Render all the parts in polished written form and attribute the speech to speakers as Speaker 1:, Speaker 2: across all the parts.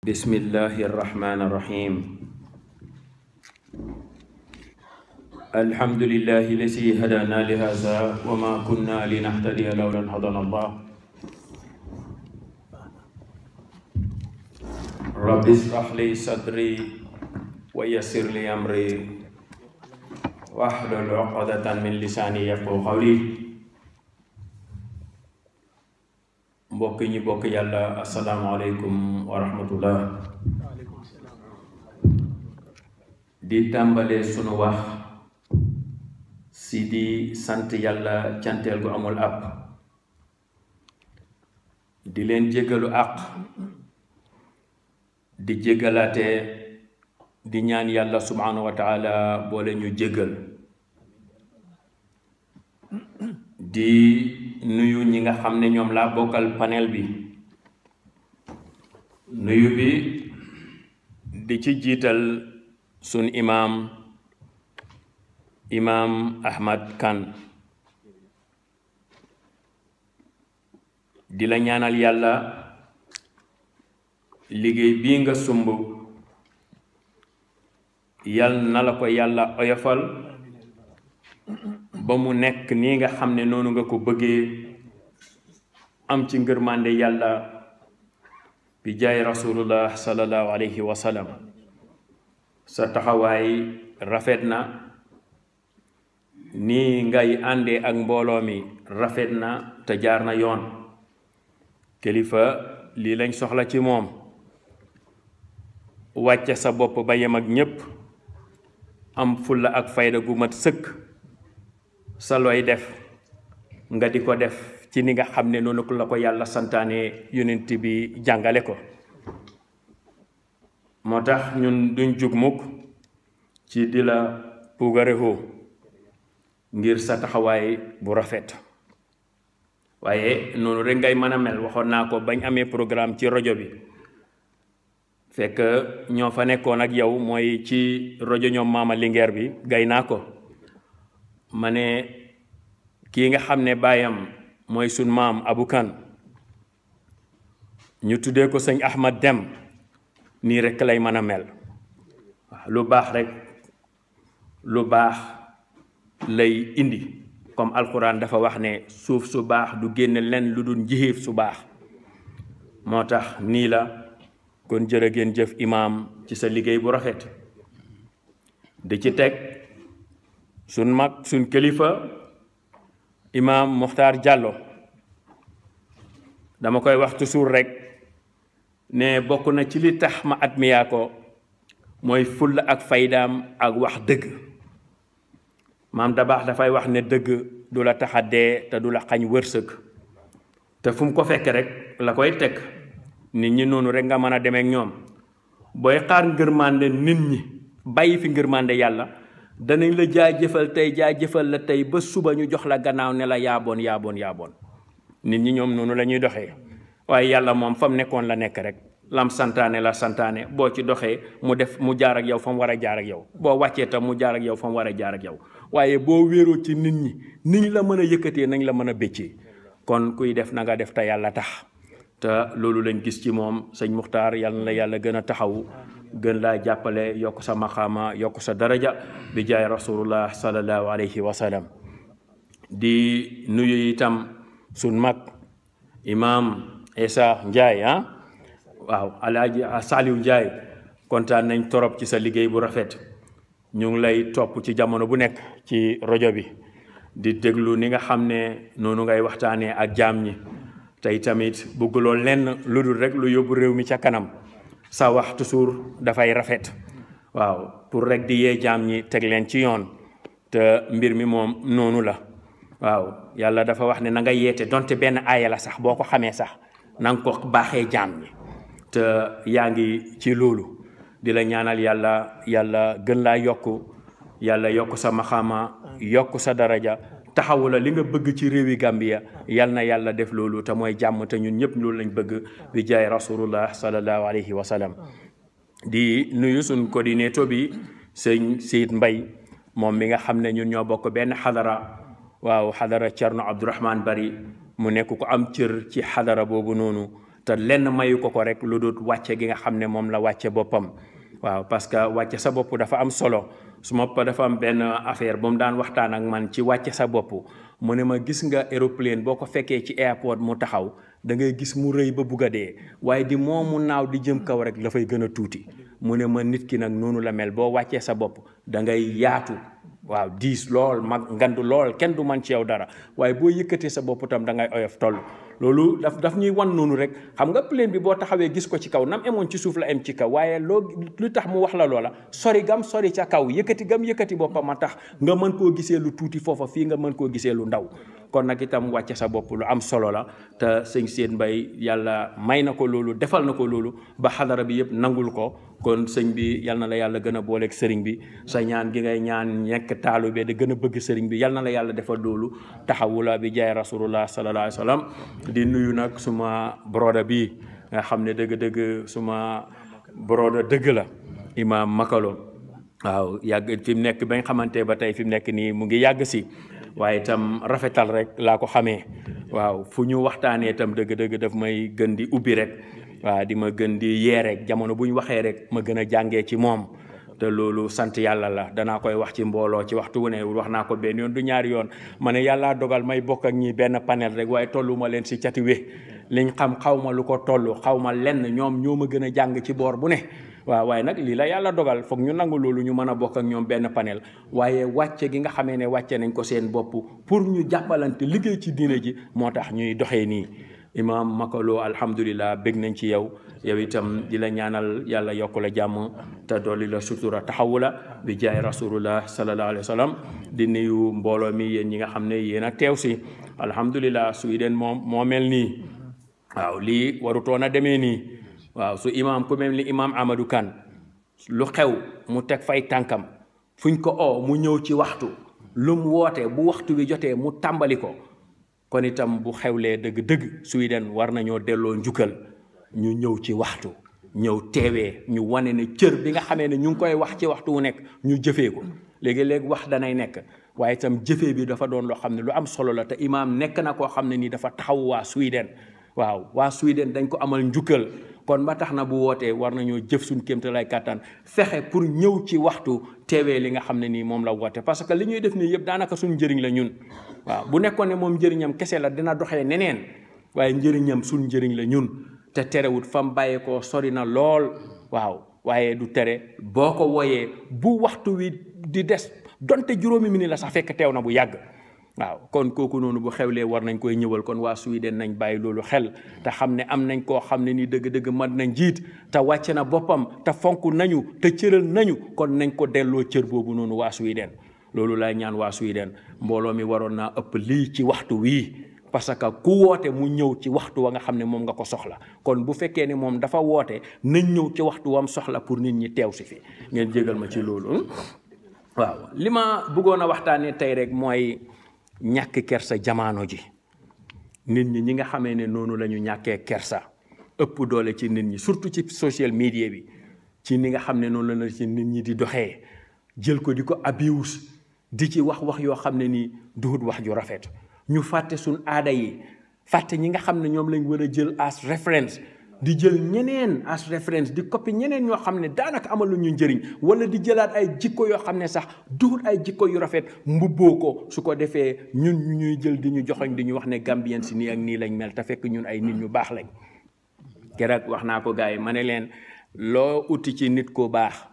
Speaker 1: بسم الله الرحمن الرحيم الحمد لله الذي هدانا لهذا وما كنا لنهتدي لولا أن هدانا الله رب اشرح لي صدري ويسر لي أمري واحلل عقدة من لساني يفقهوا قولي mbokk ñi bokk yàlla asalaamaaleykum wa rahmatullah di tàmbale sunu wax si di sant yàlla canteel gu amul àpp di leen jéggalu àq di jéggalaate di ñaan yàlla subhanahu wa taala boole ñu jéggal di nuyu ñi nga xam ne ñoom laa bokkal panel bi nuyu bi di ci jiital sun imaam Ahmad Kane di la ñaanal yàlla liggéey bii nga sumb yal na la ko yàlla oyofal ba mu nekk nii nga xam ne noonu nga ko bëggee am ci ngërmande yàlla bi jaay rasulullah sallallahu alayhi wa sallam sa taxawaay rafet na nii ngay àndee ak mbooloo mi rafet na te jaar na yoon kilifa lii lañ soxla ci moom wàcce sa bopp ba yem ak ñépp am fulla ak fayda gu mat sëkk sa looy def nga di ko def ci ni nga xam ne noonu la ko yàlla santaane yonent bi jàngale ko moo tax ñun duñ jug mukk ci di la puugarewoo ngir sa taxawaay bu rafet waaye noonu rek ngay mën a mel waxoon naa ko bañ amee programme ci rajo bi fekk ñoo fa nekkoon ak yow mooy ci rajo ñoom Maama Linguère bi gay naa ko ma ne kii nga xam ne baayam mooy sun maam Abu Kan ñu tuddee ko sëñ Ahmad Dem nii rekk lay mën a mel lu baax rekk lu baax lay indi comme alquran dafa wax ne suuf su baax du génne len lu dul njixiif su baax moo tax nii la kon jërë ngeen jëf imaam ci sa liggéey bu rafet di ci teg sun mag sun kilifa imaam Muxtaar Jàllo dama koy wax toujours rek ne bokk na ci li tax ma admiyaa ko mooy fulla ak faydaam ak wax dëgg maam da baax dafay wax ne dëgg du la tax a dee te du la xañ wërsëg te fu mu ko fekk rek la koy teg nit ñi noonu rek nga mën a demeek ñoom booy xaar ngërmande nit ñi bàyyi fi ngërmande yàlla danañ la jaajëfal tey jaajëfal la tey ba suba ñu jox la gannaaw ne la yaaboon nit ñi ñoom noonu la ñuy doxee waaye yàlla moom fa mu nekkoon la nekk rek lam santaane la santaane boo ci doxee mu jaar ak yow fa mu war a jaar ak yow boo wàccee tam mu jaar ak yow fa mu war a jaar ak yow waaye boo wéeroo ci nit ñi niñ la mën a yëkkatee nañ la mën a béccee kon kuy def na nga def te yàlla tax te loolu lañ gis ci moom sëñ Muxtaar yàlla na la yàlla gën a taxawu gën laa jàppale yokk sa maqaama yokk sa daraja bi jaay rasulullah sallallahu alayhi wa sallam di nuyu itam sun mag imaam Essa Njaay waaw alaaji Saliou Njaay kontaan nañ torop ci sa liggéey bu rafet ñu ngi lay topp ci jamono bu nekk ci rajo bi di déglu ni nga xam ne noonu ngay waxtaanee ak jaam ñi tey tamit bëgguloo lenn lu dul rek lu yóbbu réew mi ca kanam sa wax toujours dafay rafet waaw pour rek di yee jaam ñi teg leen ci yoon te mbir mi moom noonu la waaw yàlla dafa wax ne na nga yeete donte benn aaya la sax boo ko xamee sax na nga ko baaxee jaam ñi te yaa ngi ci loolu di la ñaanal yàlla gën laa yàlla yokk sa maxaama yokk sa daraja taxawu la li nga bëgg ci réewi Gambia yal na yàlla def loolu te mooy jàmm te ñun ñëpp loolu lañ bëgg bi jaay rasulullah sallallahu alayhi wa sallam di nuyu suñ coordinateur bi sëñ Seyid Mbay moom mi nga xam ne ñun ñoo bokk benn xadara waaw xadara Cerno Abdourahman Bari mu nekk ko am cër ci xadara boobu noonu te lenn mayu ko rek lu dul wàcce gi nga xam ne moom la wàcce boppam waaw parce que wàcce sa bopp dafa am solo su ma dafa am benn affaire ba mu daan waxtaan ak man ci wàcce sa bopp mu ne ma gis nga aéroplane boo ko fekkee ci airport mu taxaw da ngay gis mu rëy ba bugg a dee waaye di moomu naaw di jëm kaw rek dafay gën a tuuti mu ne ma nit ki nag noonu la mel boo wàccee sa bopp da ngay yaatu waaw diis lool mag ngandu lool kenn du man ci yow dara waaye boo yëkkatee sa bopp tam da ngay oyof toll loolu daf ñuy wan noonu rek xam nga plane bi boo taxawee gis ko ci kaw nam emoon ci suuf la em ci kaw waaye lu tax mu wax la loola sori gam sori ca kaw yëkkati gam yëkkati boppam a tax nga mën koo gisee lu tuuti foofa fii nga mën koo gisee lu ndaw kon nag itam wàcce sa bopp lu am solo la te sëñ Seen Mbay yàlla may na ko loolu defal na ko loolu ba xadara bi yëpp nangul ko kon sëñ bi yal na la yàlla gën a booleeg sëriñ bi sa ñaan gi ngay ñaan nekk taalube da gën a bëgg sëriñ bi yal na la yàlla defal loolu taxawula bi jaay rasulullah sallallahu alayhi wa sallam di nuyu nag suma broda bi nga xam ne dëgg-dëgg suma broda dëgg la imam Makalo waaw yàgg fi mu nekk ba nga xamante ba tey fi mu nekk nii mu ngi yàgg si waaye itam rafetal rek laa ko xamee waaw fu ñu waxtaanee itam dëgg-dëgg daf may gën di ubbi rek waaw di ma gën di yee rek jamono bu ñu waxee rek ma gën a jàngee ci moom te loolu sant yàlla la danaa koy wax ci mbooloo ci waxtu wu ne wax naa ko benn yoon du ñaari yoon ma ne yàllaa dogal may bokk ak ñi benn panel rek waaye tollu ma leen si cati we liñ xam xaw ma lu ko toll xaw ma lenn ñoom ñoo ma gën a jàng ci boor bu ne waaw waaye nag lii la yàlla dogal foog ñu nangu loolu ñu mën a bokk ak ñoom benn panel waaye wàcce gi nga xamee ne wàcce nañ ko seen bopp pour ñu jàppalante liggéey ci diine ji moo tax ñuy doxee nii imam Makalo alhamdulilah bég nañ ci yow itam di la ñaanal yàlla yokk la jàmm te dolli la sutura taxawu la bi jaay rasulullah sallallahu alayhi wa sallam di nuyu mbooloo mi yéen ñi nga xam ne yéen a teew si alhamdulilah Sweden moom moo mel nii waaw lii warutoon a demee nii waaw su imam ku mel ni imam Amadou Kane lu xew mu teg fay tànkam fuñ ko oo mu ñëw ci waxtu lu mu woote bu waxtu wi jotee mu tàmbali ko kon itam bu xewlee dëgg-dëgg Sweden war nañoo delloo njukkal ñu ñëw ci waxtu ñëw teewee ñu wane ne cër bi nga xamee ne ñu ngi koy wax ci waxtu wu nekk ñu jëfee ko léegi-léegi wax danay nekk waaye itam jëfee bi dafa doon loo xam ne lu am solo la te imaam nekk na koo xam ne nii dafa taxaw waa Sweden waaw waa Sweden dañ ko amal njukkal kon ba tax na bu wootee war nañoo jëf suñ kéemte lay kàttan fexe pour ñëw ci waxtu teewee li nga xam ne nii moom la woote parce que li ñuy def nii yëpp daanaka suñ njëriñ la ñun waaw bu nekkoon ne moom njëriñam kese la dina doxee neneen waaye njëriñam suñ njëriñ la ñun te terewut fam bàyyeekoo sori na lool waaw waaye du tere boo ko wooyee bu waxtu wi di des donte juróomi minute la sax fekk teew na bu yàgg waaw kon kooku noonu bu xewlee war nañ koy ñëwal kon waa Sweden nañ bàyyi loolu xel te xam ne am nañ koo xam ne ni dëgg-dëgg mën na njiit te wàcce na boppam te fonk nañu te cëral nañu kon nañ ko delloo cër boobu noonu waa Sweden loolu lay ñaan waa Sweden mbooloo mi waroon naa ëpp lii ci waxtu wii parce que ku woote mu ñëw ci waxtu wa nga xam ne moom nga ko soxla kon bu fekkee ne moom dafa woote nañ ñëw ci waxtu wam soxla pour nit ñi teew si fi ngeen jégal ma ci loolu waaw li ma bëggoon a waxtaanee tey rek mooy ñàkk kersa jamaano ji nit ñi nga xamee ne noonu la ñu ñàkkee kersa ëpp doole ci nit ñi surtout ci social media bi ci ni nga xam ne noonu la ci nit ñi di doxee jël ko di ko abuse di ci wax yoo xam ne nii duhut wax ju rafet ñu fàtte suñ aada yi fàtte ñi nga xam ne ñoom lañ war a jël as référence di jël ñeneen as référence di copie ñeneen ñoo xam ne daanaka amalu ñu njëriñ wala di jëlaat ay jikko yoo xam ne sax duhut ay jikko yu rafet mbubboo ko su ko defee ñun ñu ñuy jël di ñu joxoñ di ñu wax ne Gambien si nii ak nii lañ mel te fekk ñun ay nit ñu baax lañ keroog wax naa ko gars yi ma ne leen loo uti ci nit ko baax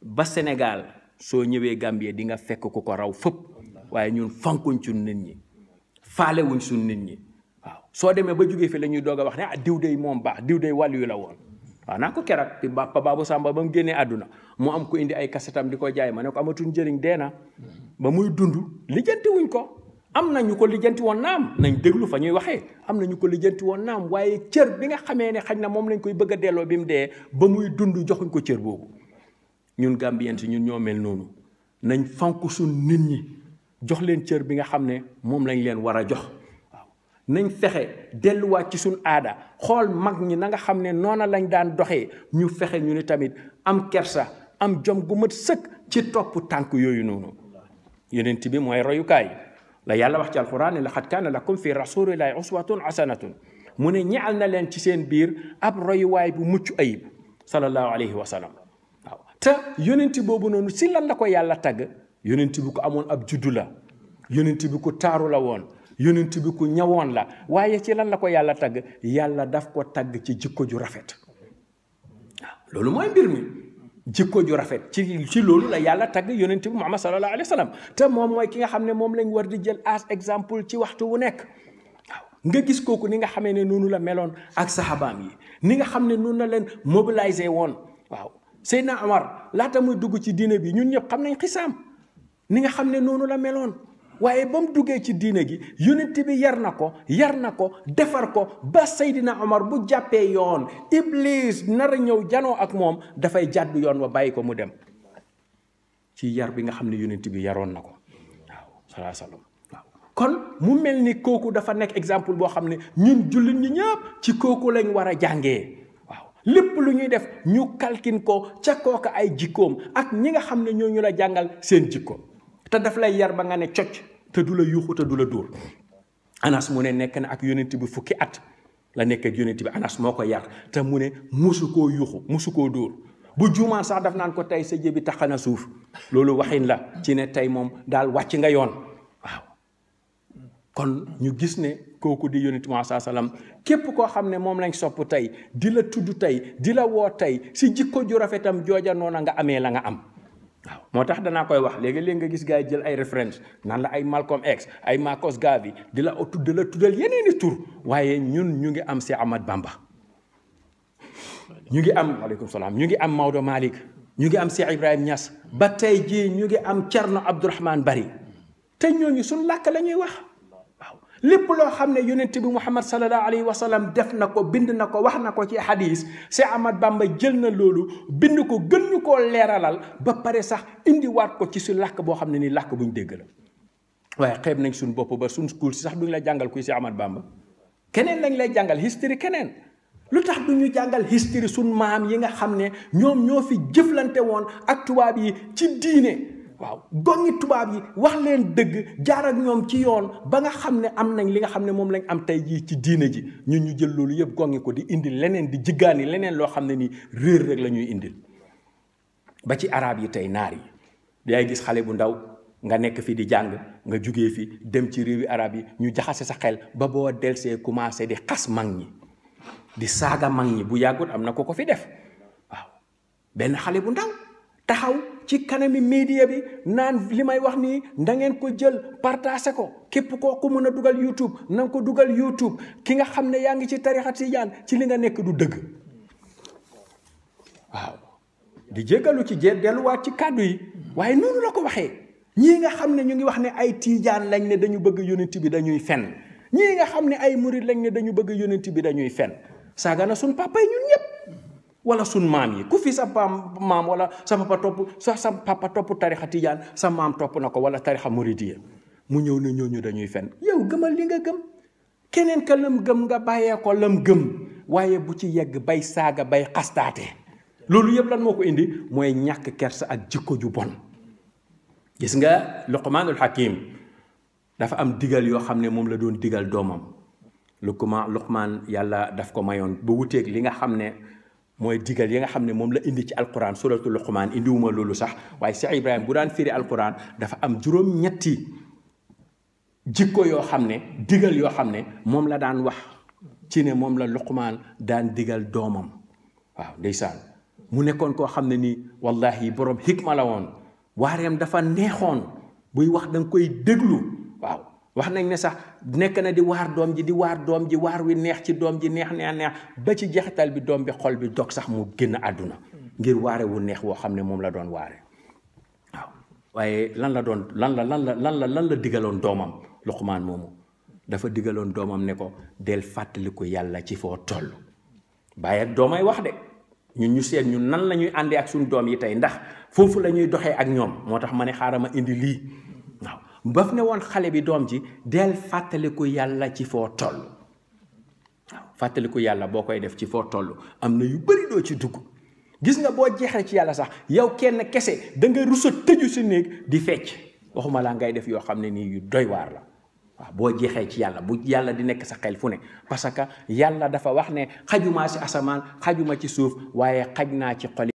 Speaker 1: ba Sénégal soo ñëwee Gambie di nga fekk ku ko raw fëpp waaye ñun fonkuñ suñ nit ñi faalewuñ suñ nit ñi waaw soo demee ba jógee fi la ñuy doog a wax ne ah diw dey moom baax diw dey wàllu yu la woon waaw naa ko keroog ci Papa Babou Samba ba mu génnee àdduna mu am ko indi ay kasetam di ko jaay ma ne ko amatul njëriñ dee na ba muy dund lijjanti wuñ ko am na ñu ko lijjanti woon naam nañ déglu fa ñuy waxee am na ñu ko lijjanti woon naam waaye cër bi nga xamee ne xañ na moom lañ koy bëgg a delloo bi mu dee ba muy dund joxuñ ko cër boobu ñun Gambien si ñun ñoo mel noonu nañ fonk suñ nit ñi jox leen cër bi nga xam ne moom lañ leen war a jox waaw nañ fexe delluwaat ci suñ aada xool mag ñi na nga xam ne noona lañ daan doxee ñu fexe ñu ni tamit am kersa am jom gu mat sëkk ci topp tànk yooyu noonu yonent bi mooy royukaay la yàlla wax ci alquran ne laqad kaana lakum fi rasulillahi uswatun hasanatun mu ne ñaal na leen ci seen biir ab royuwaay bu mucc ayib sallallahu alayhi wa sallam waaw te yonent boobu noonu si lan la ko yàlla tagg yonent bi ko amoon ab juddu la yonent bi ko taaru la woon yonent bi ko ñawoon la waaye ci lan la ko yàlla tagg yàlla daf ko tagg ci jikko ju rafet waaw loolu mooy mbir mi jikko ju rafet ci loolu la yàlla tagg yonent bi Muhammad sallallahu alayhi wa sallam te moom mooy ki nga xam ne moom lañ war di jël as exemple ci waxtu wu nekk waaw nga gis kooku ni nga xamee ne noonu la meloon ak sahabaam yi ni nga xam ne noonu la leen mobiliser woon waaw Seydina Omar laata muy dugg ci diine bi ñun ñëpp xam nañ xisaam ni nga xam ne noonu la meloon waaye ba mu duggee ci diine gi yonent bi yar na ko defar ko ba Seydina Omar bu jàppee yoon Iblis nar a ñëw janoo ak moom dafay jàddu yoon wa bàyyi ko mu dem ci yar bi nga xam ne yonent bi yaroon na ko waaw salaa salaam waaw kon mu mel ni kooku dafa nekk exemple boo xam ne ñun jullit ñi ñëpp ci kooku lañ war a jàngee waaw lépp lu ñuy def ñu kalkin ko ca kooka ay jikkoom ak ñi nga xam ne ñooñu la jàngal seen jikko te daf lay yar ba nga ne cocc te du la yuuxu te du la dóor Anas mu ne nekk na ak yonent bi fukki at la nekk ak yonent bi Anas moo ko yar te mu ne musu koo yuuxu musu koo dóor bu juumaan sax daf naan ko tey sa jëbi taxana suuf loolu waxin la ci ne tey moom daal wàcc nga yoon waaw kon ñu gis ne kooku di yonent Muhammad sallallahu alayhi wasallam képp koo xam ne moom lañ sopp tey di la tudd tey di la woo tey si jikko ju rafetam jooja noona nga amee la nga am waaw moo tax danaa koy wax léegi-léegi nga gis gars yi jël ay référence naan la ay Malcolm X ay Marcus Garvey di la tuddal yeneeni tur waaye ñun ñu ngi am si Ahmad Bamba ñu ngi am waaleykum salaam ñu ngi am Maodo Malick ñu ngi am Cheikh Ibrahim Niass ba tey jii ñu ngi am Thierno Abdourahmane Bari te ñooñu suñ làkk la ñuy wax waaw lépp loo xam ne yonent bi Muhammad sallallahu alayhi wa sallam def na ko bind na ko wax na ko ci hadis Cheikh Ahmad Bamba jël na loolu bind ko gën ñu koo leeralal ba pare sax indiwaat ko ci su làkk boo xam ne nii làkk buñ dégg la waaye xeeb nañ suñ bopp ba suñ school si sax duñ la jàngal kuy Cheikh Ahmad Bamba keneen lañ lay jàngal history keneen lu tax du ñu jàngal history suñ maam yi nga xam ne ñoom ñoo fi jëflante woon ak tubaab yi ci diine waaw gongi tubaab yi wax leen dëgg jaar ak ñoom ci yoon ba nga xam ne am nañ li nga xam ne moom lañ am tey jii ci diine ji ñun ñu jël loolu yëpp gongi ko di indil leneen di jiggaani leneen loo xam ne nii réer rek la ñuy indil ba ci arab yi tey naar yi day gis xale bu ndaw nga nekk fi di jàng nga jugee fi dem ci réewi arab yi ñu jaxase sa xel ba boo delsee commencé di xas mag ñi di saaga mag ñi bu yàggut am na ko fi def waaw benn xale bu ndaw taxaw ci kanami media bi naan li may wax nii da ngeen ko jël partagé ko képp koo ko mën a dugal YouTube na nga ko dugal YouTube ki nga xam ne yaa ngi ci tarixa tijaan ci li nga nekk du dëgg waaw di jéggalu ci delluwaat ci kàddu yi waaye noonu la ko waxee ñii nga xam ne ñu ngi wax ne ay tijaan lañ ne dañu bëgg yonent bi dañuy fen ñii nga xam ne ay murid lañ ne dañu bëgg yonent bi dañuy fen saaga na suñ papa yi ñun ñëpp wala sun maam yi ku fi sa maam wala sa papa topp tarixa tijaan sa maam topp na ko wala tarixa muridiya mu ñëw ne ñooñu dañuy fen yow gëmal li nga gëm keneen ka lam gëm nga bàyyee ko lam gëm waaye bu ci yegg bay saaga bay xastaate loolu yëpp lan moo ko indi mooy ñàkk kersa ak jikko ju bon gis nga Luqmaanul Hakim dafa am digal yoo xam ne moom la doon digal doomam Luqmaan yàlla daf ko mayoon ba wuteeg li nga xam ne mooy digal yi nga xam ne moom la indi ci alquran suratul Luqmaan indiwuma loolu sax waaye Cheikh Ibrahim bu daan firi alquran dafa am juróom-ñetti jikko yoo xam ne digal yoo xam ne moom la daan wax ci ne moom la Luqmaan daan digal doomam waaw ndeysaan mu nekkoon koo xam ne nii wallahi borom hikma la woon waareem dafa neexoon buy wax da nga koy déglu waaw wax nañ ne sax nekk na di waar doom ji waar wi neex ci doom ji neex ba ci jeexital bi doom bi xol bi dog sax mu génn àdduna ngir waare wu neex woo xam ne moom la doon waare waaw waaye lan la digaloon doomam Luqmaan moomu dafa digaloon doomam ne ko del fàttaliku yàlla ci foo toll bàyyi ak doomay wax de ñun ñu seet ñun nan la ñuy àndee ak suñu doom yi tey ndax foofu la ñuy doxee ak ñoom moo tax ma ne xaaral ma indi lii waaw baf ne woon xale bi doom ji del fàttaliku yàlla ci foo toll waaw fàttaliku yàlla boo koy def ci foo toll am na yu bari doo ci dugg gis nga boo jeexee ci yàlla sax yow kenn kese da nga rusa tëju si néeg di fecc waxuma laa ngay def yoo xam ne nii yu doy waar la waaw boo jeexee ci yàlla bu yàlla di nekk sa xel fu ne parce que yàlla dafa wax ne xajuma ci asamaan xajuma ci suuf waaye xaj naa ci xol